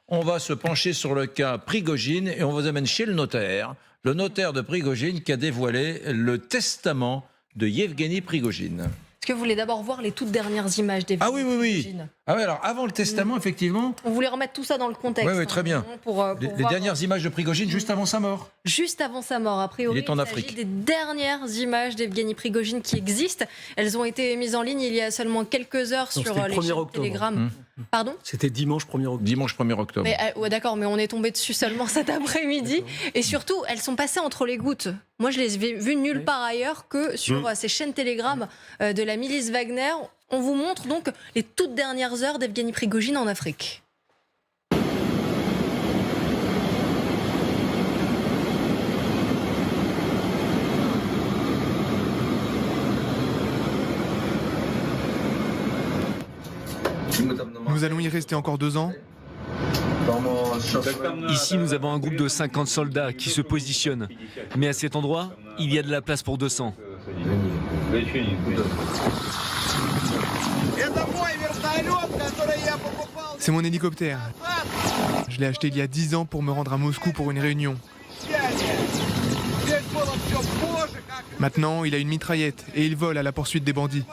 on va se pencher sur le cas Prigojine et on vous amène chez le notaire de Prigojine qui a dévoilé le testament de Yevgeny Prigojine. Est-ce que vous voulez d'abord voir les toutes dernières images des Ah oui. Ah oui, alors avant le testament, effectivement. On voulait remettre tout ça dans le contexte. Oui, très bien. Pour les voir... dernières images de Prigojine juste avant sa mort. Juste avant sa mort, a priori, il est en il Afrique. s'agit des dernières images d'Evgeny Prigojine qui existent. Elles ont été mises en ligne il y a seulement quelques heures sur les chaînes Telegram. Pardon ? C'était dimanche 1er octobre. Dimanche 1er octobre. Mais, ouais, d'accord, mais on est tombé dessus seulement cet après-midi. Et surtout, elles sont passées entre les gouttes. Moi, je les ai vues nulle part ailleurs que sur ces chaînes Telegram de la milice Wagner. On vous montre donc les toutes dernières heures d'Evgeny Prigojine en Afrique. Nous allons y rester encore 2 ans. Ici, nous avons un groupe de 50 soldats qui se positionnent. Mais à cet endroit, il y a de la place pour 200. C'est mon hélicoptère. Je l'ai acheté il y a 10 ans pour me rendre à Moscou pour une réunion. Maintenant, il a une mitraillette et il vole à la poursuite des bandits.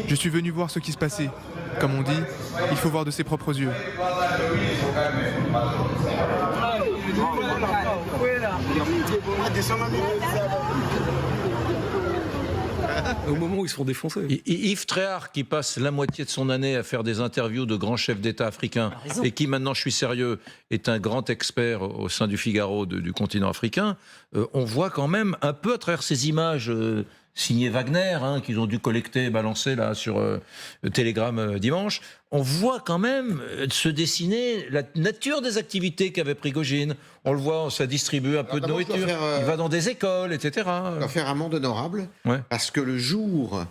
Je suis venu voir ce qui se passait. Comme on dit, il faut voir de ses propres yeux. Au moment où ils se font défoncer. Yves Tréhard, qui passe la moitié de son année à faire des interviews de grands chefs d'État africains et qui, maintenant, je suis sérieux, est un grand expert au sein du Figaro du continent africain, on voit quand même un peu à travers ces images signées Wagner, qu'ils ont dû collecter et balancer là, sur Telegram dimanche, on voit quand même se dessiner la nature des activités qu'avait Prigojine. On le voit, ça distribue un peu de nourriture, il va dans des écoles, etc. Il doit faire amende honorable, parce que le jour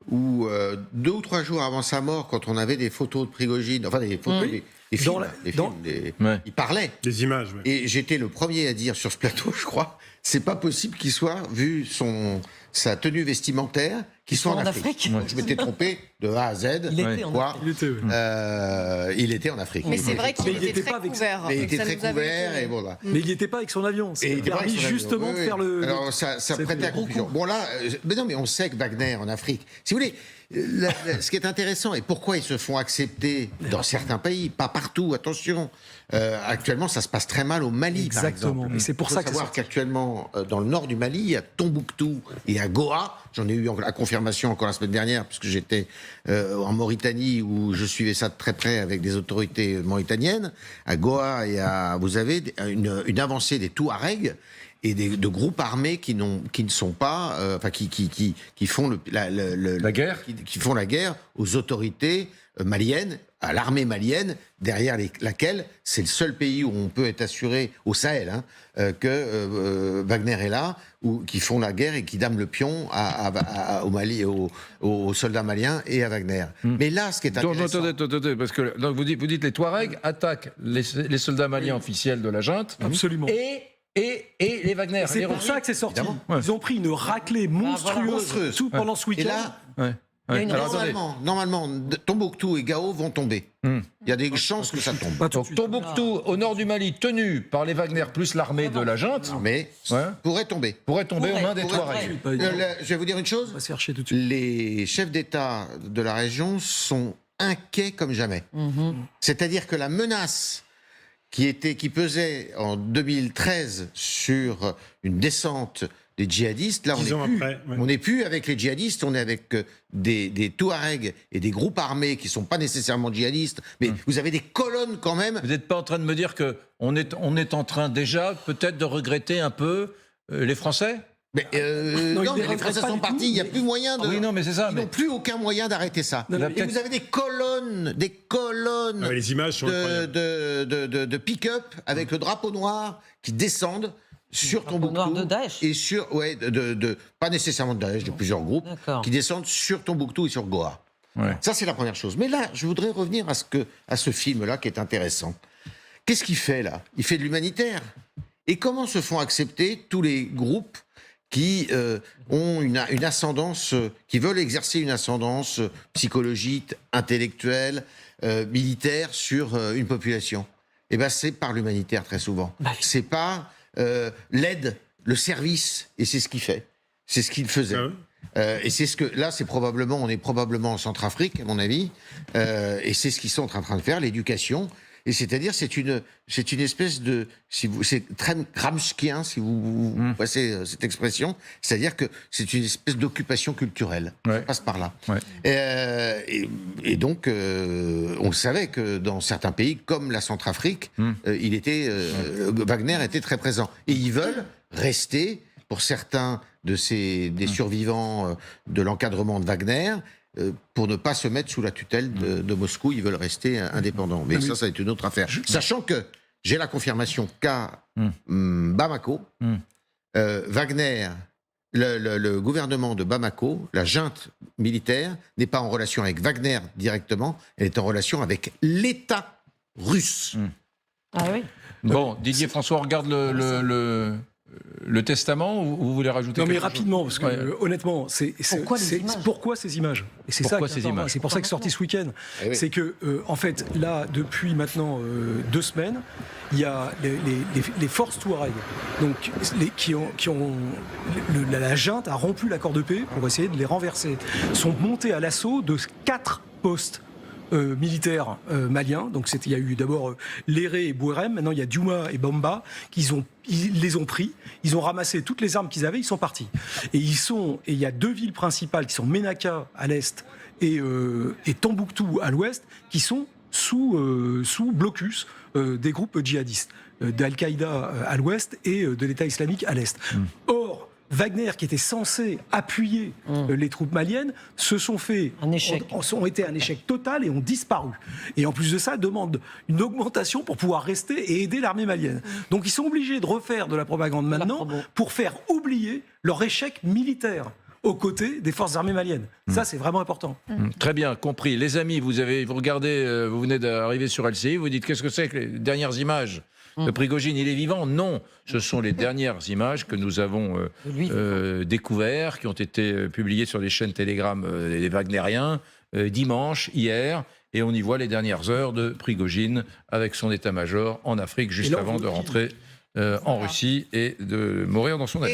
où, 2 ou 3 jours avant sa mort, quand on avait des photos de Prigojine, enfin des photos, des films, il parlait. Des images. Et j'étais le premier à dire sur ce plateau, je crois, c'est pas possible qu'il soit, vu sa tenue vestimentaire, qu'il soit en Afrique. Je m'étais trompé de A à Z. Il était en Afrique. Il était en Afrique. Mais c'est vrai qu'il était très couvert. Mais il était très couvert et voilà. Mais il n'était pas avec son avion. Et il permis justement de faire le. Alors ça prêtait à confusion. Bon là, mais non, mais on sait que Wagner en Afrique, si vous voulez, ce qui est intéressant et pourquoi ils se font accepter dans certains pays, pas partout, attention. Actuellement, ça se passe très mal au Mali, exactement. par exemple. Et c'est pour ça que savoir qu'actuellement, dans le nord du Mali, il y a Tombouctou et à Goa. J'en ai eu la confirmation encore la semaine dernière, puisque j'étais en Mauritanie où je suivais ça de très près avec des autorités mauritaniennes. À Goa vous avez une avancée des Touaregs et de groupes armés qui ne sont pas, qui font la guerre, qui font la guerre aux autorités maliennes, à l'armée malienne, derrière laquelle c'est le seul pays où on peut être assuré au Sahel que Wagner est là, qui font la guerre et qui dament le pion au Mali, aux soldats maliens et à Wagner. Mais là, ce qui est intéressant... Attendez, parce que donc vous dites les Touaregs attaquent les soldats maliens officiels de la junte. Absolument. Et les Wagner. C'est pour ça que c'est sorti. Ils ont pris une raclée monstrueuse tout pendant ce week-end. Et là, normalement, Tombouctou et Gao vont tomber. Il y a des chances que ça tombe. Donc Tombouctou, au nord du Mali, tenu par les Wagner plus l'armée de la junte, pourrait tomber. Pourrait tomber aux mains des Touaregs. Je vais vous dire une chose. On va se faire chier tout de suite. Les chefs d'État de la région sont inquiets comme jamais. C'est-à-dire que la menace qui pesait en 2013 sur une descente des djihadistes, là on n'est plus avec les djihadistes, on est avec des Touaregs et des groupes armés qui ne sont pas nécessairement djihadistes, mais vous avez des colonnes quand même. Vous n'êtes pas en train de me dire qu'on est en train déjà peut-être de regretter un peu les Français ? Mais Non, non, ils mais ne les Français regrettent pas sont du partis, tout, il n'y a mais- plus moyen de... Oui, non, mais c'est ça. Ils mais- n'ont plus aucun moyen d'arrêter ça. Non, Et vous avez des colonnes Ah ouais, les images sont incroyables. de pick-up avec le drapeau noir qui descendent sur drapeau noir Tombouctou. de Daesh. Et sur, ouais, pas nécessairement de Daesh, de plusieurs groupes, D'accord. qui descendent sur Tombouctou et sur Goa. Ouais. Ça, c'est la première chose. Mais là, je voudrais revenir à ce film-là qui est intéressant. Qu'est-ce qu'il fait là? Il fait de l'humanitaire. Et comment se font accepter tous les groupes qui ont une ascendance, qui veulent exercer une ascendance psychologique, intellectuelle, militaire sur une population? Eh ben, c'est par l'humanitaire très souvent. Bah oui. C'est par l'aide, le service, et c'est ce qu'il fait. C'est ce qu'il faisait. Ah ouais. Et c'est ce que là, on est probablement en Centrafrique, à mon avis, et c'est ce qu'ils sont en train de faire, l'éducation. Et c'est-à-dire, c'est une espèce de, c'est très gramscien, si vous passez cette expression. C'est-à-dire que c'est une espèce d'occupation culturelle. Ouais. Ça passe par là. Ouais. Et donc, on savait que dans certains pays, comme la Centrafrique, Wagner était très présent. Et ils veulent rester, pour certains des survivants de l'encadrement de Wagner, pour ne pas se mettre sous la tutelle de Moscou, ils veulent rester indépendants. Mais ça est une autre affaire. Sachant que j'ai la confirmation qu'à Bamako, Wagner, le gouvernement de Bamako, la junte militaire, n'est pas en relation avec Wagner directement, elle est en relation avec l'État russe. Ah oui. Bon, Didier François, on regarde le testament ou vous voulez rajouter Non, mais quelque chose? rapidement, parce que Ouais. honnêtement, pourquoi ces images? Et c'est ça Pourquoi qui est ces important. images C'est pour ça que c'est sorti ce week-end. Eh oui. C'est que, en fait, là, depuis maintenant 2 semaines, il y a les forces Touareg, donc la junte a rompu l'accord de paix pour essayer de les renverser. Sont montés à l'assaut de 4 postes militaires maliens. Donc il y a eu d'abord Léré et Bouérem, maintenant il y a Diouma et Bamba, ils les ont pris, ils ont ramassé toutes les armes qu'ils avaient, ils sont partis. Et il y a 2 villes principales qui sont Ménaka à l'est et Tombouctou à l'ouest, qui sont sous blocus des groupes djihadistes, d'Al-Qaïda à l'ouest et de l'État islamique à l'est. Or, Wagner, qui était censé appuyer les troupes maliennes, ont été un échec total et ont disparu. Et en plus de ça, demandent une augmentation pour pouvoir rester et aider l'armée malienne. Donc ils sont obligés de refaire de la propagande maintenant pour faire oublier leur échec militaire aux côtés des forces armées maliennes. Ça, c'est vraiment important. Très bien, compris. Les amis, vous regardez, vous venez d'arriver sur LCI, vous dites qu'est-ce que c'est que les dernières images de Prigojine, il est vivant? Non, ce sont les dernières images que nous avons découvertes, qui ont été publiées sur les chaînes Telegram des Wagnériens dimanche, hier, et on y voit les dernières heures de Prigojine avec son état-major en Afrique, juste avant de rentrer en Russie et de mourir dans son avion.